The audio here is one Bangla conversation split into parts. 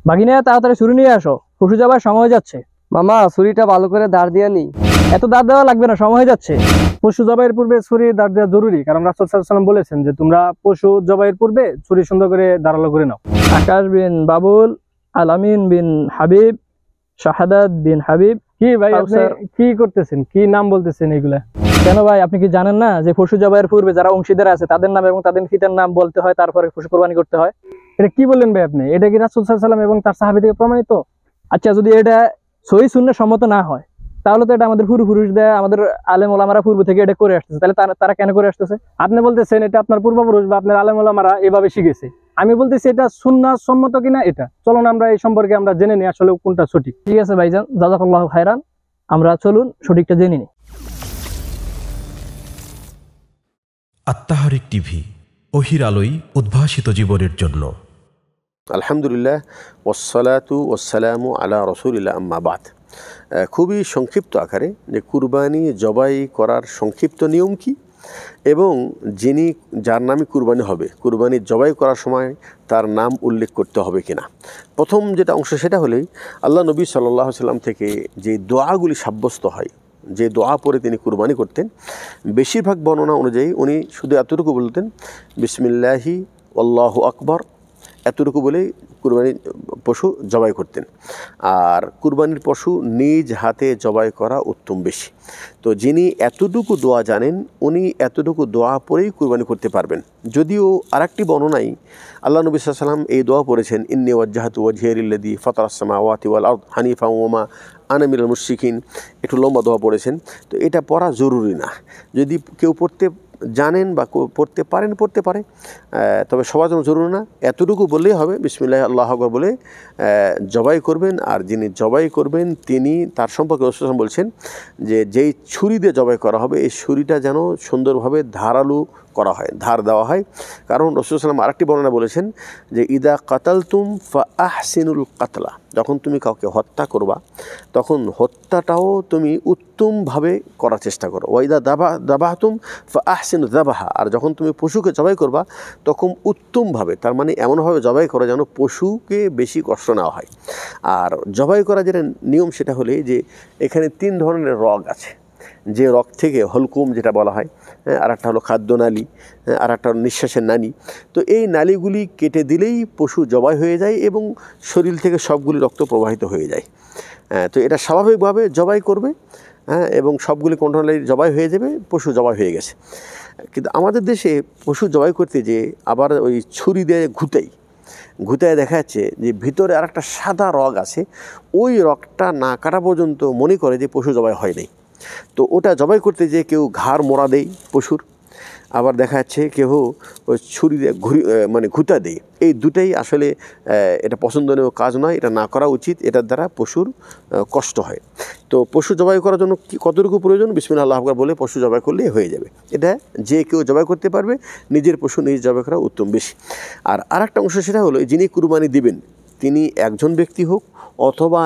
বাগিনা তাড়াতাড়ি ছুরি নিয়ে আসো, পশু যাবার সময় যাচ্ছে। মামা ছুরিটা ভালো করে দাঁড় দিয়ে নি। এত দাঁত দেওয়া লাগবে না, সময় যাচ্ছে। পশু জবাইয়ের পূর্বে ছুরি দাঁত দেওয়া জরুরি, কারণ রাসূল সাল্লাল্লাহু আলাইহি ওয়াসাল্লাম বলেছেন যে তোমরা পশু জবাইয়ের পূর্বে ছুরি সুন্দর করে ধারালো করে নাও। আকাশ বিন বাবুল, আলামিন বিন হাবিব, শাহাদাত বিন হাবিব। কি ভাই আপনি কি করতেছেন, কি নাম বলতেছেন এগুলা? কেন ভাই, আপনি কি জানেন না যে পশু জবাইয়ের পূর্বে যারা অংশীদার আছে তাদের নাম এবং তাদের পিতার নাম বলতে হয়, তারপরে পশু কোরবানি করতে হয়? এটা কি বললেন ভাই আপনি? এটা কি রাসূল সাল্লাল্লাহু আলাইহি ওয়াসাল্লাম এবং তার সাহাবী থেকে প্রমাণিত? আচ্ছা, যদি এটা সহিহ সুন্নাহ সম্মত না হয়, তাহলে তো এটা আমাদের পূর্বপুরুষদের, আমাদের আলেম ওলামারা পূর্ব থেকে এটা করে আসতেছে, তাহলে তারা কেন করে আসতেছে? আপনি বলতেছেন এটা আপনার পূর্বপুরুষ বা আপনার আলেম ওলামারা এভাবে শিখেছে। আমি বলতেছি এটা সুন্নাহ সম্মত কিনা। এটা চলুন আমরা এই সম্পর্কে আমরা জেনে নিই আসলে কোনটা সঠিক। ঠিক আছে ভাইজান, জাযাকাল্লাহু খাইরান। আমরা চলুন সঠিকটা জেনে নিই। আত্মাহারিক টিভি, ওহির আলোয় উদ্ভাসিত জীবনের জন্য। আলহামদুলিল্লাহ, ওয়াসসালাতু ওয়াসসালামু আলা রাসূলিল্লাহ, আম্মা বাদ। খুবই সংক্ষিপ্ত আকারে যে কুরবানি জবাই করার সংক্ষিপ্ত নিয়ম কি, এবং যার নামে কুরবানি হবে, কুরবানি জবাই করার সময় তার নাম উল্লেখ করতে হবে কিনা। প্রথম যেটা অংশ সেটা হলেই আল্লাহ নবী সাল্লাল্লাহু আলাইহি ওয়াসাল্লাম থেকে যে দোয়াগুলি সাব্যস্ত হয়, যে দোয়া পরে তিনি কুরবানি করতেন, বেশিরভাগ বর্ণনা অনুযায়ী উনি শুধু এতটুকু বলতেন, বিসমিল্লাহি আল্লাহু আকবার, এতটুকু বলেই কুরবানি পশু জবাই করতেন। আর কুরবানির পশু নিজ হাতে জবাই করা উত্তম বেশি। তো যিনি এতটুকু দোয়া জানেন উনি এতটুকু দোয়া পরেই কুরবানি করতে পারবেন। যদিও আরেকটি বর্ণনায় আল্লাহ নবী সাল্লাল্লাহু আলাইহি ওয়াসাল্লাম এই দোয়া পড়েছেন, ইন্নী ওয়াজ্জাহতু ওয়াজহিয়া লিল্লাযী ফাতারাস সামাওয়াতি ওয়াল আরদ হানিফান ওয়া মা আনা মিনাল মুশরিকিন। একটু লম্বা দোয়া পড়েছেন। তো এটা পড়া জরুরি না, যদি কেউ পড়তে জানেন বা পড়তে পারেন পড়তে পারে, তবে সবার জন্য জরুরি না। এতটুকু বললেই হবে, বিসমিল্লাহ আল্লাহু আকবার বলে জবাই করবেন। আর যিনি জবাই করবেন তিনি, তার সম্পর্কে রাসূল সাল্লাল্লাহু আলাইহি ওয়াসাল্লাম বলছেন যে যেই ছুরি দিয়ে জবাই করা হবে এই ছুরিটা যেন সুন্দরভাবে ধারালো করা হয়, ধার দেওয়া হয়। কারণ রাসূল সাল্লাল্লাহু আলাইহি ওয়াসাল্লাম আরেকটি বর্ণনা বলেছেন যে ইদা কাতালতুম ফা আহসিনুল কাতলা, যখন তুমি কাউকে হত্যা করবা তখন হত্যাটাও তুমি উত্তমভাবে করার চেষ্টা করো। ওয়াইদা দাবাহতুম ফা আহসিনু যাবাহা, আর যখন তুমি পশুকে জবাই করবা তখন উত্তমভাবে, তার মানে এমনভাবে জবাই করো যেন পশুকে বেশি কষ্ট নেওয়া হয়। আর জবাই করা যেটা নিয়ম সেটা হলে যে এখানে 3 ধরনের রগ আছে। যে রগ থেকে হলকুম যেটা বলা হয়, আর একটা হলো খাদ্যনালী, আর একটা হলো নিঃশ্বাসের নালী। তো এই নালীগুলি কেটে দিলেই পশু জবাই হয়ে যায় এবং শরীর থেকে সবগুলি রক্ত প্রবাহিত হয়ে যায়। তো এটা স্বাভাবিকভাবে জবাই করবে, এবং সবগুলি কন্ট্রোলে জবাই হয়ে যাবে, পশু জবাই হয়ে গেছে। কিন্তু আমাদের দেশে পশু জবাই করতে যে আবার ওই ছুরি দিয়ে ঘুতায় দেখা যাচ্ছে যে ভিতরে আর একটা সাদা রগ আছে, ওই রগটা না কাটা পর্যন্ত মনে করে যে পশু জবাই হয় নাই। তো ওটা জবাই করতে যে কেউ ঘাড় মোড়া দেয় পশুর, আবার দেখা যাচ্ছে কেউ ওই ছুরি দিয়ে ঘুতা দেয়। এই দুটাই আসলে এটা পছন্দনীয় কাজ নয়, এটা না করা উচিত। এটার দ্বারা পশুর কষ্ট হয়। তো পশু জবাই করার জন্য কতটুকু প্রয়োজন, বিসমিল্লাহ আল্লাহু আকবার বলে পশু জবাই করলেই হয়ে যাবে। এটা যে কেউ জবাই করতে পারবে, নিজের পশু নিজে জবাই করা উত্তম বেশি। আর আরেকটা অংশ সেটা হলো, যিনি কুরবানি দিবেন তিনি একজন ব্যক্তি হোক অথবা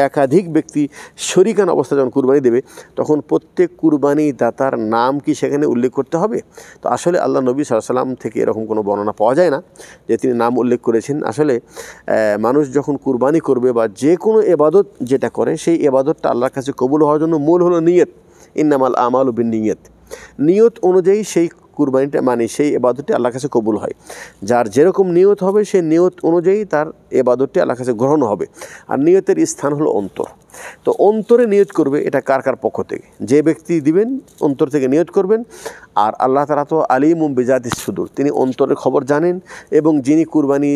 একাধিক ব্যক্তি শরিকান অবস্থা যখন কুরবানি দেবে, তখন প্রত্যেক কুরবানি দাতার নাম কি সেখানে উল্লেখ করতে হবে? তো আসলে আল্লাহ নবী সাল্লাল্লাহু আলাইহি ওয়াসাল্লাম থেকে এরকম কোনো বর্ণনা পাওয়া যায় না যে তিনি নাম উল্লেখ করেছেন। আসলে মানুষ যখন কুরবানি করবে বা যে কোনো এবাদত যেটা করে, সেই এবাদতটা আল্লাহর কাছে কবুল হওয়ার জন্য মূল হলো নিয়ত। ইন্নামাল আমালু বিন্নিয়াত। নিয়ত অনুযায়ী সেই কুরবানিটা, মানে সেই এবাদতটি আল্লাহর কাছে কবুল হয়। যার যেরকম নিয়ত হবে সেই নিয়ত অনুযায়ী তার এবাদতটি আল্লাহর কাছে গ্রহণ হবে। আর নিয়তের স্থান হলো অন্তর। তো অন্তরে নিয়ত করবে, এটা কার পক্ষ থেকে? যে ব্যক্তি দিবেন অন্তর থেকে নিয়ত করবেন। আর আল্লাহ তাআলা তো আলিমুম বিজাতিস সুদূর, তিনি অন্তরের খবর জানেন। এবং যিনি কুরবানি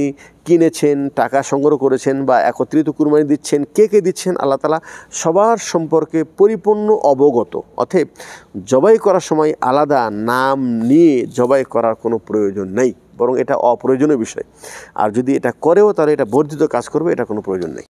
কিনেছেন, টাকা সংগ্রহ করেছেন বা একত্রিত কুরবানি দিচ্ছেন, কে দিচ্ছেন, আল্লাহ তাআলা সবার সম্পর্কে পরিপূর্ণ অবগত। অতএব জবাই করার সময় আলাদা নাম নিয়ে জবাই করার কোনো প্রয়োজন নেই, বরং এটা অপ্রয়োজনীয় বিষয়। আর যদি এটা করেও তাহলে এটা বর্ধিত কাজ করবে, এটা কোনো প্রয়োজন নেই।